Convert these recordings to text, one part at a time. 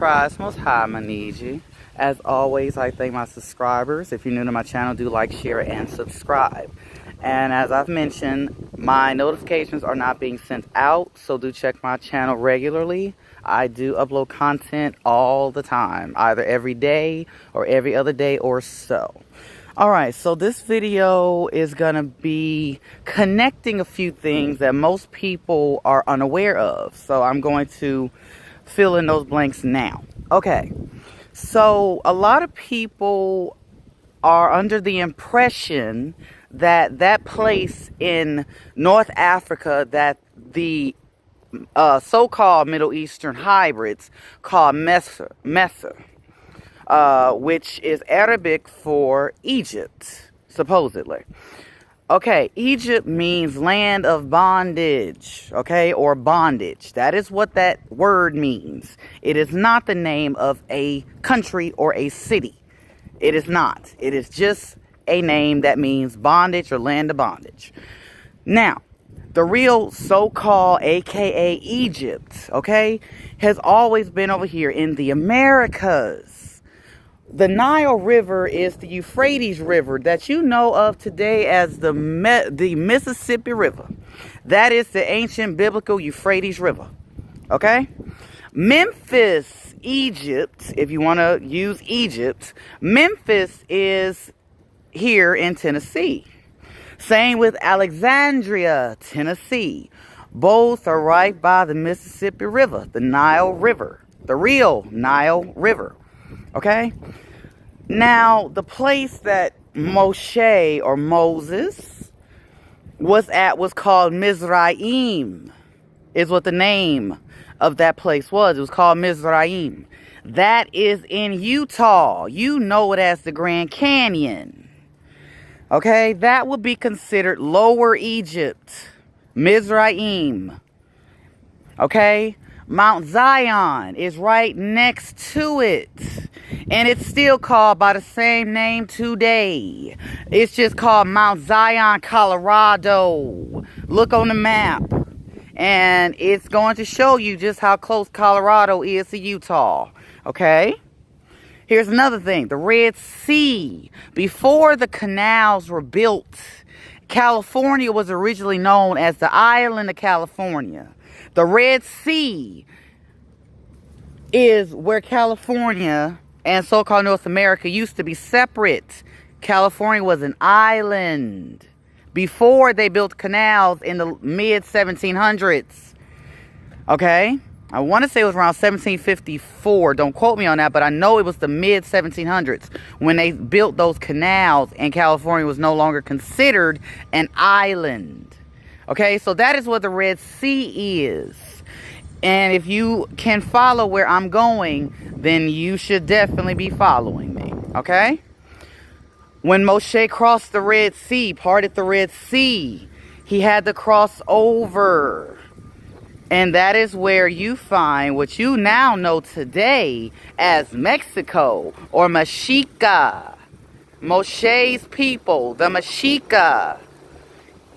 tribes most high Maniji. As always, I thank my subscribers. If you're new to my channel, do like, share, and subscribe. And as I've mentioned, my notifications are not being sent out, so do check my channel regularly. I do upload content all the time, either every day or every other day or so. Alright, so this video is going to be connecting a few things that most people are unaware of. So I'm going to fill in those blanks now. Okay, so a lot of people are under the impression that that place in North Africa that the so-called Middle Eastern hybrids call Asa'r, which is Arabic for Egypt, supposedly. Okay, Egypt means land of bondage, okay, or bondage. That is what that word means. It is not the name of a country or a city. It is not. It is just a name that means bondage or land of bondage. Now, the real so-called aka Egypt, okay, has always been over here in the Americas. The Nile River is the Euphrates River that you know of today as the Mississippi River. That is the ancient biblical Euphrates River. Okay? Memphis, Egypt, if you want to use Egypt, Memphis is here in Tennessee. Same with Alexandria, Tennessee. Both are right by the Mississippi River, the Nile River, the real Nile River. Okay? Now, the place that Moshe or Moses was at was called Mizraim, is what the name of that place was. It was called Mizraim. That is in Utah. You know it as the Grand Canyon. Okay? That would be considered Lower Egypt. Mizraim. Okay? Mount Zion is right next to it. And it's still called by the same name today. It's just called Mount Zion, Colorado. Look on the map. And it's going to show you just how close Colorado is to Utah. Okay? Here's another thing. The Red Sea. Before the canals were built, California was originally known as the island of California. The Red Sea is where California and so-called North America used to be separate. California was an island before they built canals in the mid-1700s. Okay? I want to say it was around 1754. Don't quote me on that, but I know it was the mid-1700s when they built those canals and California was no longer considered an island. Okay? So that is what the Red Sea is. And if you can follow where I'm going, then you should definitely be following me. Okay? When Moshe crossed the Red Sea, parted the Red Sea, he had to cross over. And that is where you find what you now know today as Mexico or Mexica. Moshe's people, the Mexica,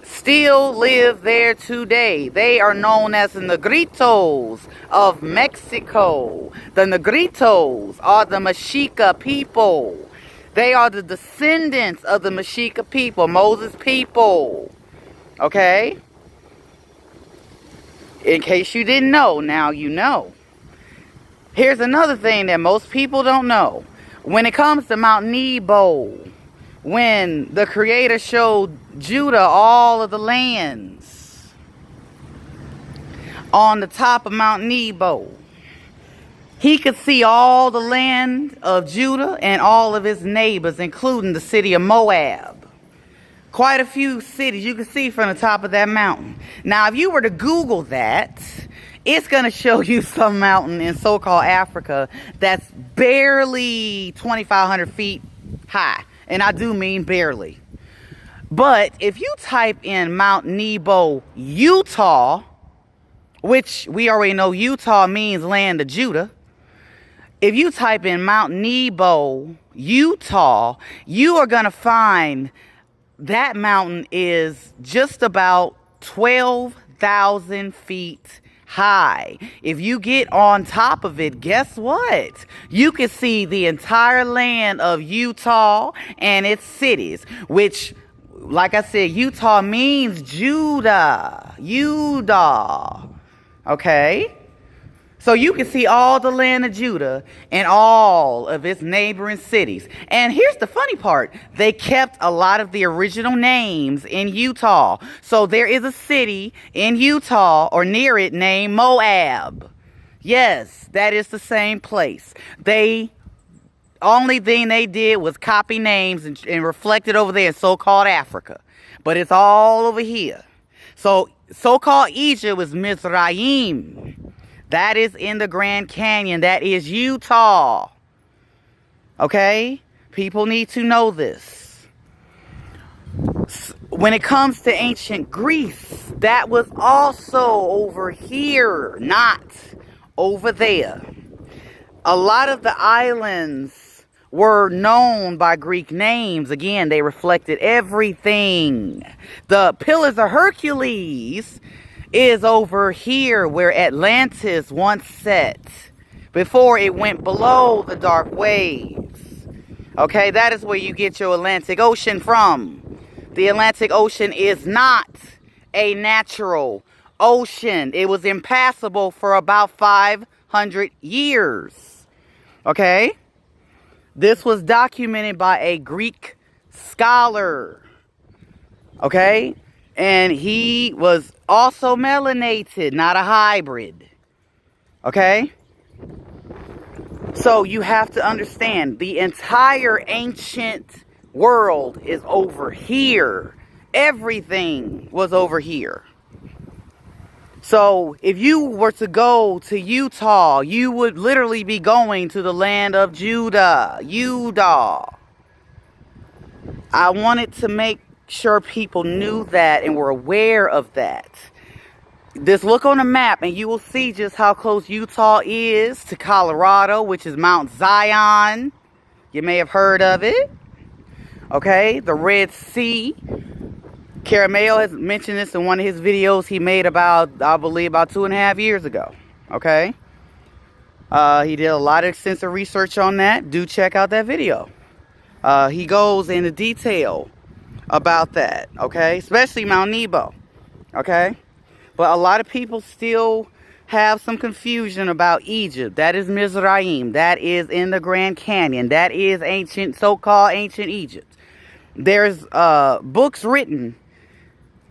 still live there today. They are known as the Negritos of Mexico. The Negritos are the Mexica people. They are the descendants of the Mexica people, Moses' people. Okay? In case you didn't know, now you know. Here's another thing that most people don't know. When it comes to Mount Nebo, when the Creator showed Judah all of the lands on the top of Mount Nebo, he could see all the land of Judah and all of his neighbors, including the city of Moab. Quite a few cities you can see from the top of that mountain. Now, if you were to Google that, it's going to show you some mountain in so-called Africa that's barely 2,500 feet high. And I do mean barely. But if you type in Mount Nebo, Utah, which we already know Utah means land of Judah. If you type in Mount Nebo, Utah, you are going to find that mountain is just about 12,000 feet high. If you get on top of it, guess what? You can see the entire land of Utah and its cities, which, like I said, Utah means Judah. Okay? So you can see all the land of Judah and all of its neighboring cities. And here's the funny part. They kept a lot of the original names in Utah. So there is a city in Utah or near it named Moab. Yes, that is the same place. Only thing they did was copy names and reflect it over there in so-called Africa. But it's all over here. So-called Egypt was Mizraim. That is in the Grand Canyon. That is Utah. Okay? People need to know this. When it comes to ancient Greece, that was also over here, not over there. A lot of the islands were known by Greek names. Again, they reflected everything. The Pillars of Hercules is over here where Atlantis once set before it went below the dark waves. Okay, that is where you get your Atlantic Ocean from. The Atlantic Ocean is not a natural ocean. It was impassable for about 500 years. Okay, this was documented by a Greek scholar. Okay, and he was also melanated, not a hybrid. Okay? So you have to understand, the entire ancient world is over here. Everything was over here. So if you were to go to Utah, you would literally be going to the land of Judah. I wanted to make sure people knew that and were aware of that. Just look on a map and you will see just how close Utah is to Colorado, which is Mount Zion. You may have heard of it. Okay, the Red Sea. Caramel has mentioned this in one of his videos he made about 2.5 years ago. Okay, he did a lot of extensive research on that. Do check out that video. He goes into detail about that, okay, especially Mount Nebo, okay. But a lot of people still have some confusion about Egypt. That is Mizraim. That is in the Grand Canyon. That is ancient, so-called ancient Egypt. There's books written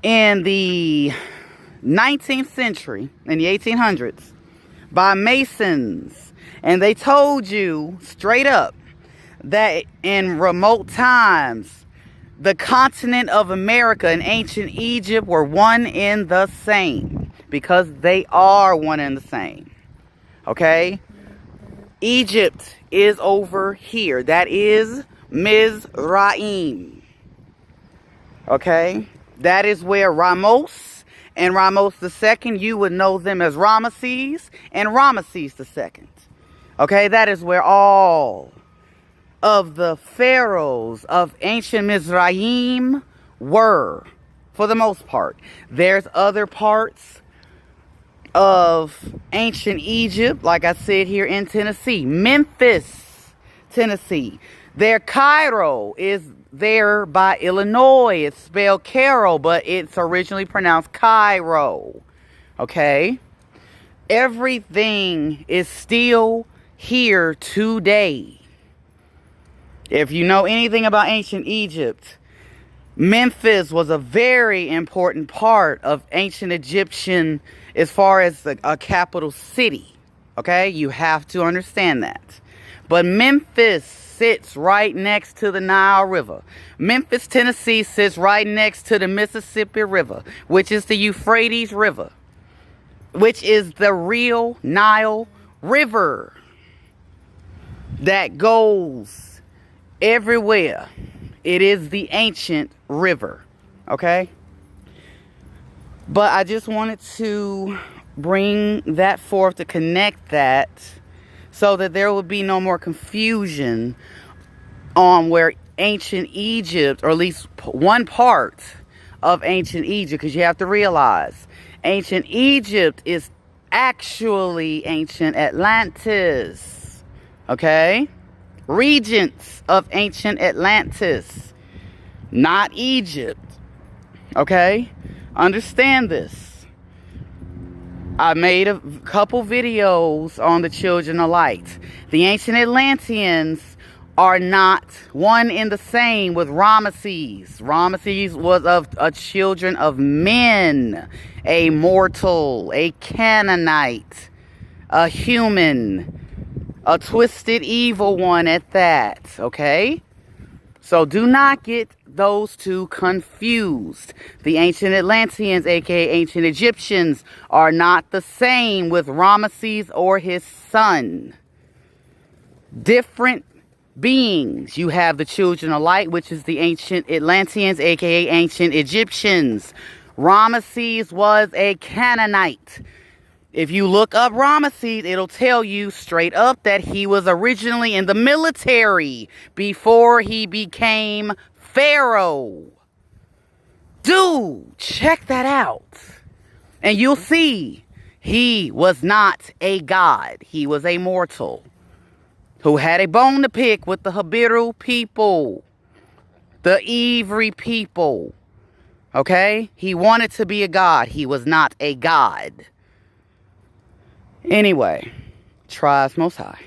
in the 19th century, in the 1800s, by Masons, and they told you straight up that in remote times the continent of America and ancient Egypt were one and the same, because they are one and the same. Okay? Egypt is over here. That is Mizraim. Okay? That is where Ramos and Ramos II, you would know them as Ramesses and Ramesses II. Okay? That is where all of the pharaohs of ancient Mizraim were, for the most part. There's other parts of ancient Egypt, like I said, here in Tennessee. Memphis, Tennessee. Their Cairo is there by Illinois. It's spelled Cairo, but it's originally pronounced Cairo. Okay? Everything is still here today. If you know anything about ancient Egypt, Memphis was a very important part of ancient Egyptian as far as a capital city. Okay? You have to understand that. But Memphis sits right next to the Nile River. Memphis, Tennessee sits right next to the Mississippi River, which is the Euphrates River, which is the real Nile River that goes everywhere. It is the ancient river. Okay? But I just wanted to bring that forth to connect that so that there would be no more confusion on where ancient Egypt, or at least one part of ancient Egypt, because you have to realize ancient Egypt is actually ancient Atlantis. Okay? Regions of ancient Atlantis. Not Egypt. Okay? Understand this. I made a couple videos on the children of light. The ancient Atlanteans are not one in the same with Ramesses. Ramesses was of a children of men, a mortal, a Canaanite, a human, a twisted evil one at that, okay? So do not get those two confused. The ancient Atlanteans, aka ancient Egyptians, are not the same with Ramesses or his son. Different beings. You have the children of light, which is the ancient Atlanteans, aka ancient Egyptians. Ramesses was a Canaanite. If you look up Ramesses, it'll tell you straight up that he was originally in the military before he became Pharaoh. Dude, check that out. And you'll see he was not a god. He was a mortal who had a bone to pick with the Habiru people, the Ivri people. Okay? He wanted to be a god. He was not a god. Anyway, tribes most high.